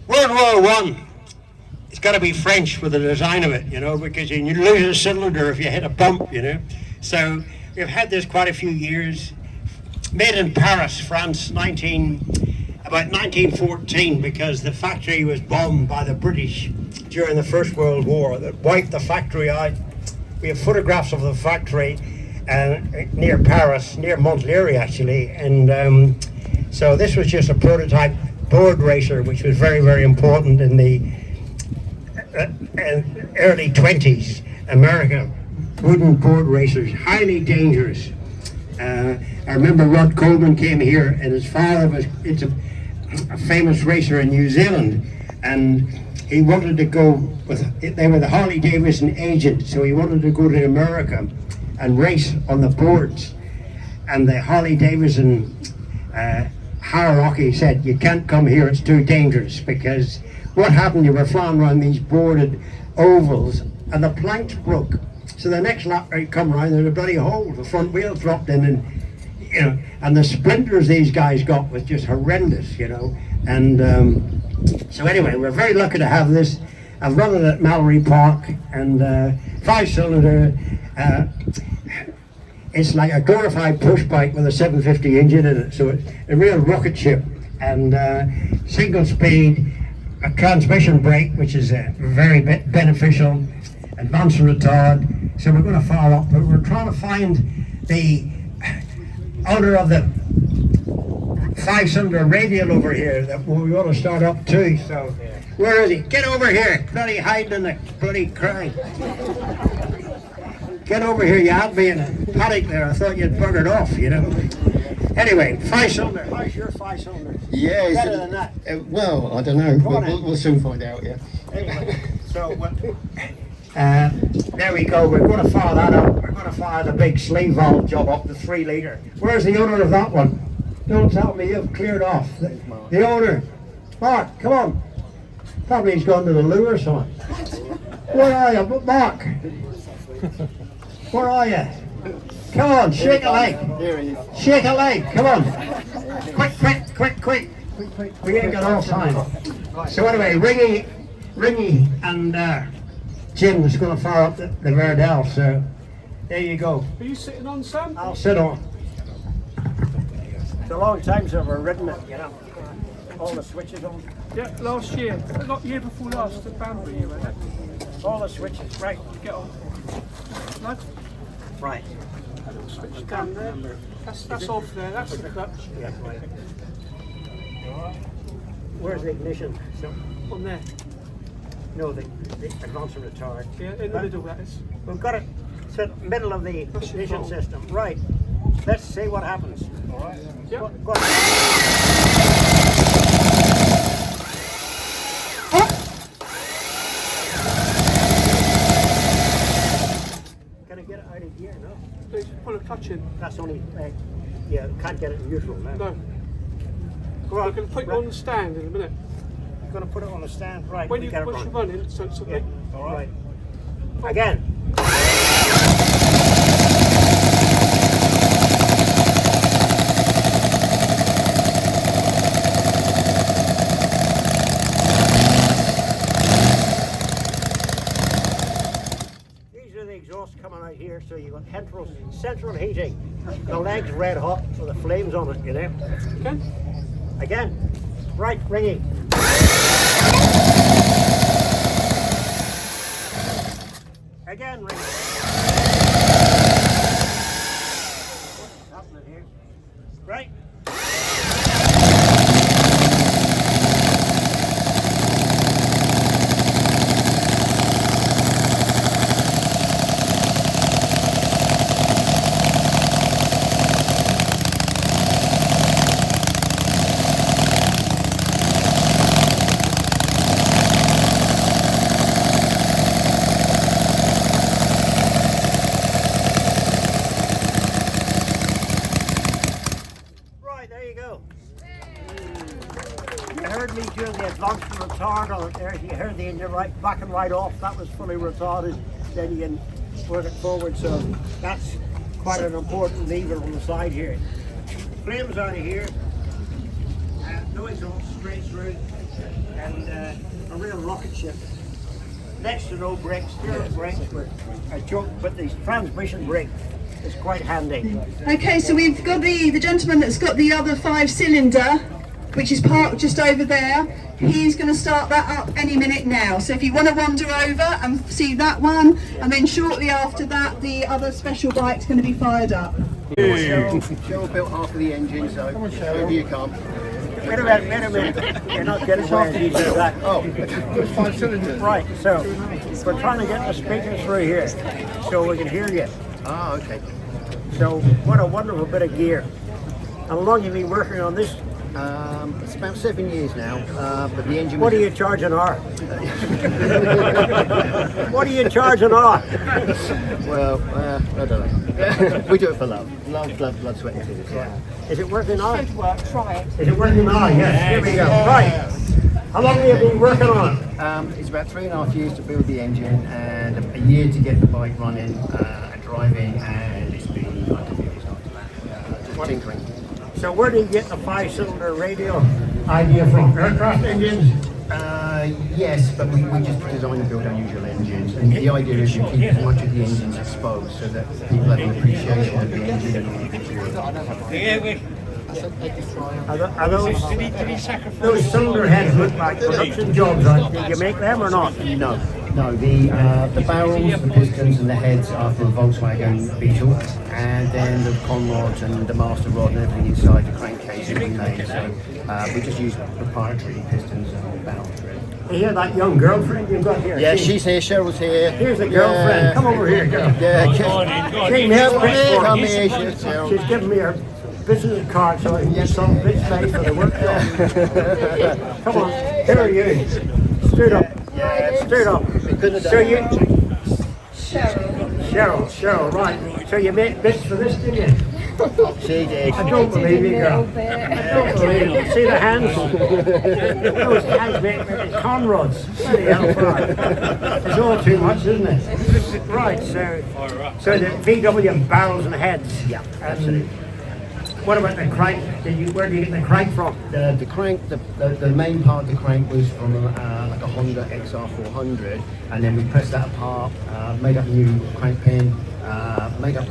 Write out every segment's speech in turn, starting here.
World War One. It's got to be French with the design of it, you know, because you lose a cylinder if you hit a bump, you know. So we've had this quite a few years. Made in Paris, France, about 1914, because the factory was bombed by the British during the First World War. That wiped the factory out. We have photographs of the factory near Paris, near Montpellier actually, and so this was just a prototype board racer, which was very, very important in the early 20s. America, wooden board racers, highly dangerous. I remember Rod Coleman came here, and his father was a famous racer in New Zealand, and he wanted to go they were the Harley Davidson agent, so he wanted to go to America and race on the boards. And the Harley Davidson hierarchy said, you can't come here, it's too dangerous, because what happened, you were flying around these boarded ovals and the planks broke. So the next lap they come around, there's a bloody hole, the front wheel dropped in, and you know, and the splinters these guys got was just horrendous, you know. And so anyway, we're very lucky to have this. I've run it at Mallory Park, and 5-cylinder. It's like a glorified push bike with a 750 engine in it, so it's a real rocket ship. And single speed, a transmission brake, which is very beneficial, advanced retard. So we're going to follow up, but we're trying to find the owner of the 5-cylinder radial over here that we want to start up too. So where is he? Get over here! Bloody hiding in the bloody crank. Get over here! You had me in a panic there. I thought you'd buggered off, you know. Anyway, 5-cylinder. How's your 5-cylinder? Yeah, better than that. Well, I don't know. We'll soon find out. Yeah. Anyway, so there we go. We're going to fire that up. We're going to fire the big sleeve valve job up, the 3-litre. Where's the owner of that one? Don't tell me you've cleared off. The owner. Mark, come on. Probably he's gone to the loo or something. Where are you, Mark? Where are you? Come on, shake a leg. Shake a leg, come on. Quick. We ain't got all time. So anyway, Ringy and Jim's going to fire up the Verdel, so there you go. Are you sitting on, Sam? I'll sit on. It's a long time since I've ridden it, you know. All the switches on. Yeah, last year. Not year before last, the boundary year, wasn't it? All the switches, right. Get on. No? Right. Switch down there. That's off there, that's the clutch. Yeah, right. Where's the ignition? So, On there. no, the advance and retard. Yeah, in the middle that is. We've got it to the middle of the ignition system. Right. Let's see what happens. All right. Yeah. Go on. Can I get it out of gear? No. Please pull a clutch in. That's only, yeah, can't get it in neutral now. No. Go on. I'm going to put it on the stand in a minute. You're going to put it on the stand, right? When we you get it push running. it running, so it's a bit. All right. Again. These are the exhausts coming out here, so you've got central heating. The leg's red hot with the flames on it, you know. Okay. Again. Right, ringing. Again, ringing. What's happening here? Right. You heard the engine right back and right off. That was fully retarded. Then you can work it forward. So that's quite an important lever on the side here. Flames out of here. No exhaust straight through. and a real rocket ship. Next to no brakes, steering brakes with a joke, but the transmission brake is quite handy. Okay, so we've got the gentleman that's got the other 5-cylinder, which is parked just over there. He's going to start that up any minute now. So if you want to wander over and see that one, and then shortly after that, the other special bike's going to be fired up. Cheryl built half of the engine, so over you come. Wait a minute. You're not getting where you do that. Oh, it's 5 cylinders. Right, so we're trying to get the speakers through here so we can hear you. Ah, okay. So what a wonderful bit of gear. How long have you been working on this? It's about 7 years now, but the engine What was... do you charge an hour? What do you charge an hour? Well, I don't know. We do it for love. Love, blood, sweat and tears. Yeah. Is it working now? Should work, try it. Is it working now? Yes, here we go. Right. How long have you been working on it? It's about 3.5 years to build the engine and a year to get the bike running and driving, and it's been like a few years after that. Just tinkering. So where do you get the 5-cylinder radial idea from? Aircraft engines? Yes, but we just design and build unusual engines, and the idea is you keep as much of the engines exposed so that people have an appreciation of the engine and all the features. Are those cylinder heads look like production jobs? Did you make them or not? No. The barrels, the pistons, and the heads are for a Volkswagen Beetle, and then the conrods and the master rod and everything inside the crankcase is made. So we just use proprietary pistons and barrels. You hear that young girlfriend you've got here? Yeah, she's here. Cheryl's here. Here's the girlfriend. Yeah. Come over here, girl. Yeah, Came here, come here, Cheryl. she's giving me her business card so I can get some bits made for the workshop. Come on, here are you. Straight up. Yeah, Straight up. So you, Cheryl, right. So you made bits for this, did you? She did. I don't believe you, girl. I don't believe you. See the hands? Those hands make conrods. Bloody hell, right. It's all too much, isn't it? Right, so the VW barrels and heads. Yeah, absolutely. What about the crank? Where do you get the crank from? The crank, the main part of the crank was from like a Honda XR400, and then we pressed that apart, made up a new crank pin, made up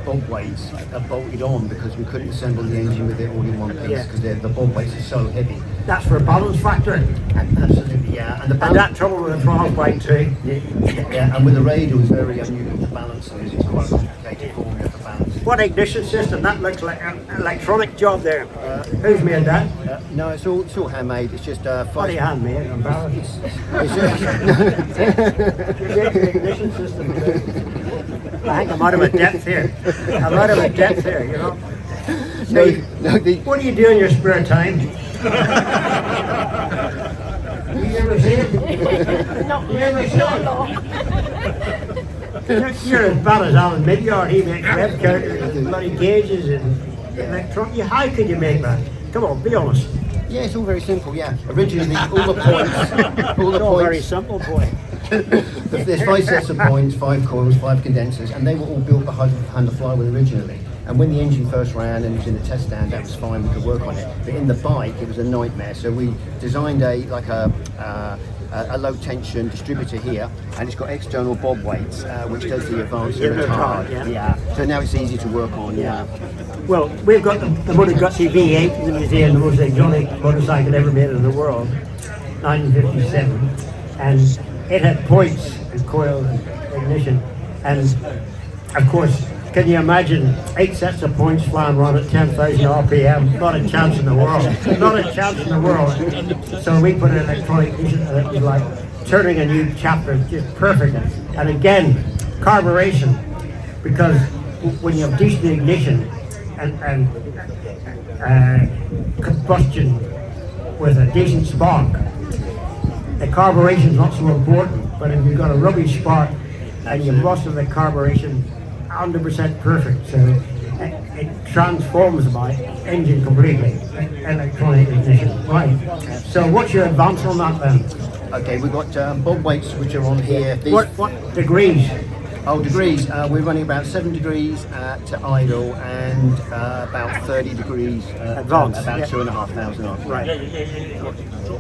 bolt weights bolted on because we couldn't assemble the engine with it all in one piece because the bolt weights are so heavy. That's for a balance factor. Absolutely, yeah. And that trouble with a throttle bike too. Yeah, and with the radial it's very unusual to balance those. It's quite a complicated formula for balance. What ignition system? That looks like an electronic job there. Who's made that? No, it's all handmade. It's just Bloody handmade. I'm embarrassed. Ignition system. I think I'm out of a depth here. You know. What do you do in your spare time? You ever seen it? You ever seen it? You're as bad as Alan Midyard. He makes web counters and bloody gauges and electronic. How could you make that? Come on, be honest. Yeah, it's all very simple. Yeah, originally all the points, It's all very simple, boy. There's 5 sets of points, 5 coils, 5 condensers, and they were all built behind the flywheel originally. And when the engine first ran and it was in the test stand, that was fine, we could work on it. But in the bike, it was a nightmare. So we designed a low tension distributor here, and it's got external bob weights, which does the advance and retard. Yeah. So now it's easy to work on. Yeah. Well, we've got the Motor Gutsy V8 in the museum, the most exotic motorcycle ever made in the world, 1957, and it had points and coil and ignition, and of course, can you imagine 8 sets of points flying around at 10,000 RPM? Not a chance in the world. Not a chance in the world. So we put an electronic ignition, and it was like turning a new chapter, just perfect. And again, carburation, because when you have decent ignition and combustion with a decent spark, the carburation is not so important. But if you've got a rubbish spark and you've lost the carburation, 100% perfect, so it transforms my engine completely, electronic ignition. Right, so what's your advance on that then? Okay, we've got bob weights which are on here. What degrees? Oh, degrees. We're running about 7 degrees to idle and about 30 degrees Advance, about yeah. 2,500 on. Right.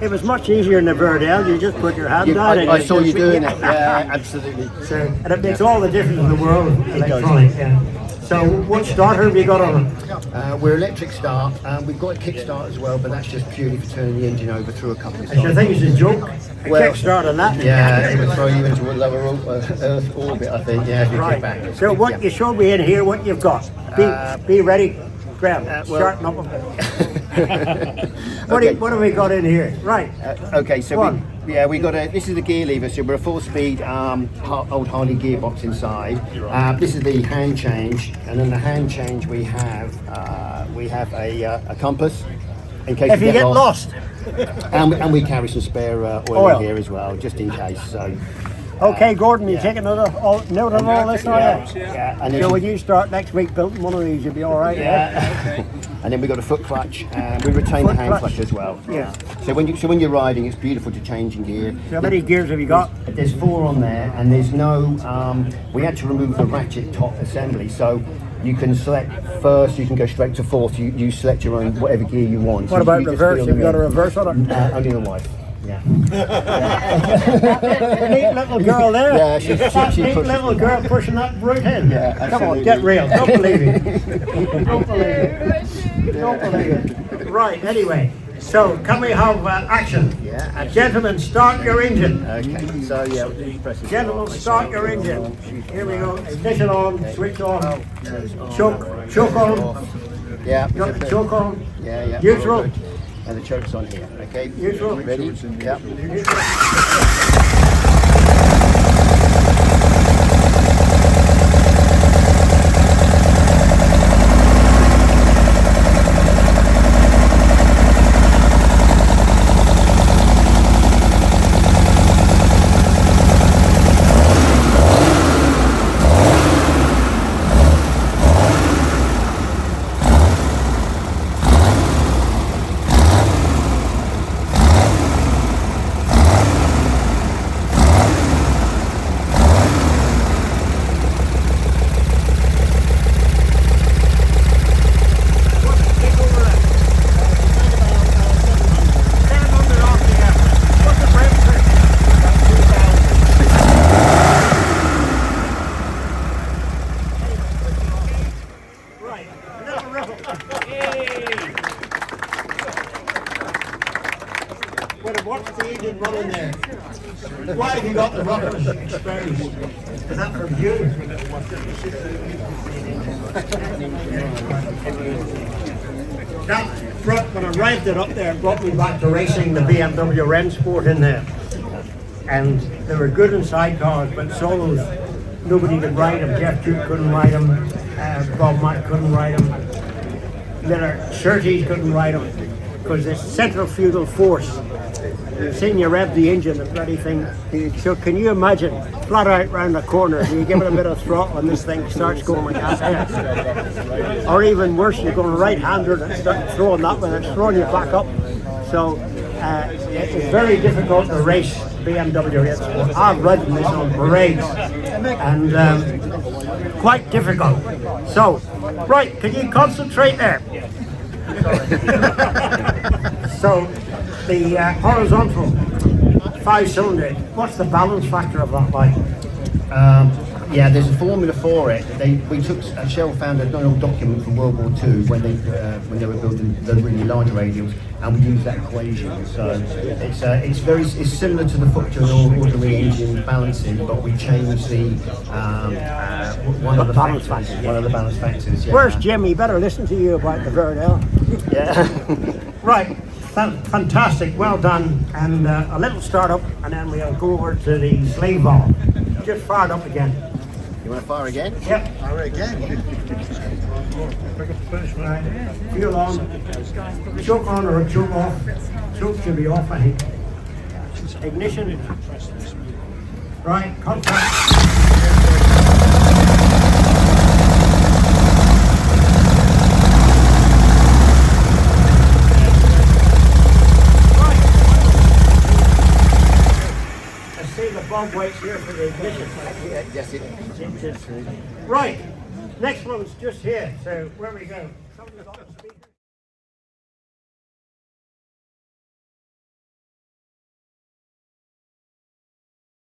It was much easier in the Verdel. You just put your hand on it. I saw you doing it. Yeah, absolutely. So, and it makes all the difference in the world. Electronic. Yeah. So, what starter have you got on it? We're electric start. We've got a kickstart as well, but that's just purely for turning the engine over through a couple of I should cycles. think it's a joke. A Well, kickstart on that. Yeah, it would throw you into a lower Earth orbit, I think. Yeah, if you kick back. Right. So, what you showed me in here, what you've got? Be ready, Graham. Sharpen up. What have we got in here? Right. Okay, so One. we got this is the gear lever, so we're a 4-speed old Harley gearbox inside. This is the hand change, and in the hand change we have a compass in case If you get lost. and we carry some spare oil in here as well, just in case. So. Okay, Gordon, you take another note on all this now? Yeah. And then So when you start next week building one of these, you'll be all right. Yeah. And then we got a foot clutch, and we retain the hand clutch as well. Yeah. So when you're riding, it's beautiful to change in gear. So how many gears have you got? There's 4 on there, and there's no. We had to remove the ratchet top assembly, so you can select first. You can go straight to fourth. You select your own whatever gear you want. What So about you just reverse? feel Have you the got a reverse on it? only the wife. Yeah. Neat little girl there. Yeah, she Neat pushes- little girl pushing that brute in. Yeah, Come on, absolutely. get real. Don't believe it. Don't believe it. Don't believe it. Right, anyway. So, can we have action? Yeah. Gentlemen, start your engine. Okay. So yeah, we'll just press it. Gentlemen, start your engine. Here we go. Ignition on, switch on, choke on. Yeah. Got the choke on. Yeah. Neutral. And the choke's on here. Okay. Neutral. Ready? Yeah. What's the engine running there? Why have you got the rubbers exposed? Is that from you? That brought, when I arrived it up there, it brought me back to racing the BMW Rennsport in there. And they were good in sidecars, but solos, nobody could ride them. Jeff Duke couldn't ride them. Bob Mack couldn't ride them. Their Surtees couldn't ride them because the centrifugal force. You've seen you rev the engine, the bloody thing. So can you imagine, flat out round the corner, you give it a bit of throttle and this thing starts going like that. Or even worse, you're going right-handed and start throwing that way and it's throwing you back up. So it's very difficult to race BMW Rennsport. I've ridden this on parades and quite difficult. So, right, can you concentrate there? So, the horizontal 5-cylinder, what's the balance factor of that like? Yeah, there's a formula for it. Shell found an old document from World War II when they were building the really large radials, and we used that equation. So it's similar to an ordinary engine balancing, but we changed the one of the balance factors. One of the balance factors. Yeah. Where's Jim? He better listen to you about the Verdel. Yeah. Right, fantastic, well done. And a little start up, and then we'll go over to the sleeve valve. Just fire it up again. You want to fire again? Yep. Fire again. Right. Fuel on. Choke on or choke off. Choke should be off, I think. Ignition. Right, contact. Bob waits here for the ignition. Yes, it. Right, next one's just here, so where we go? Somebody's on the speaker.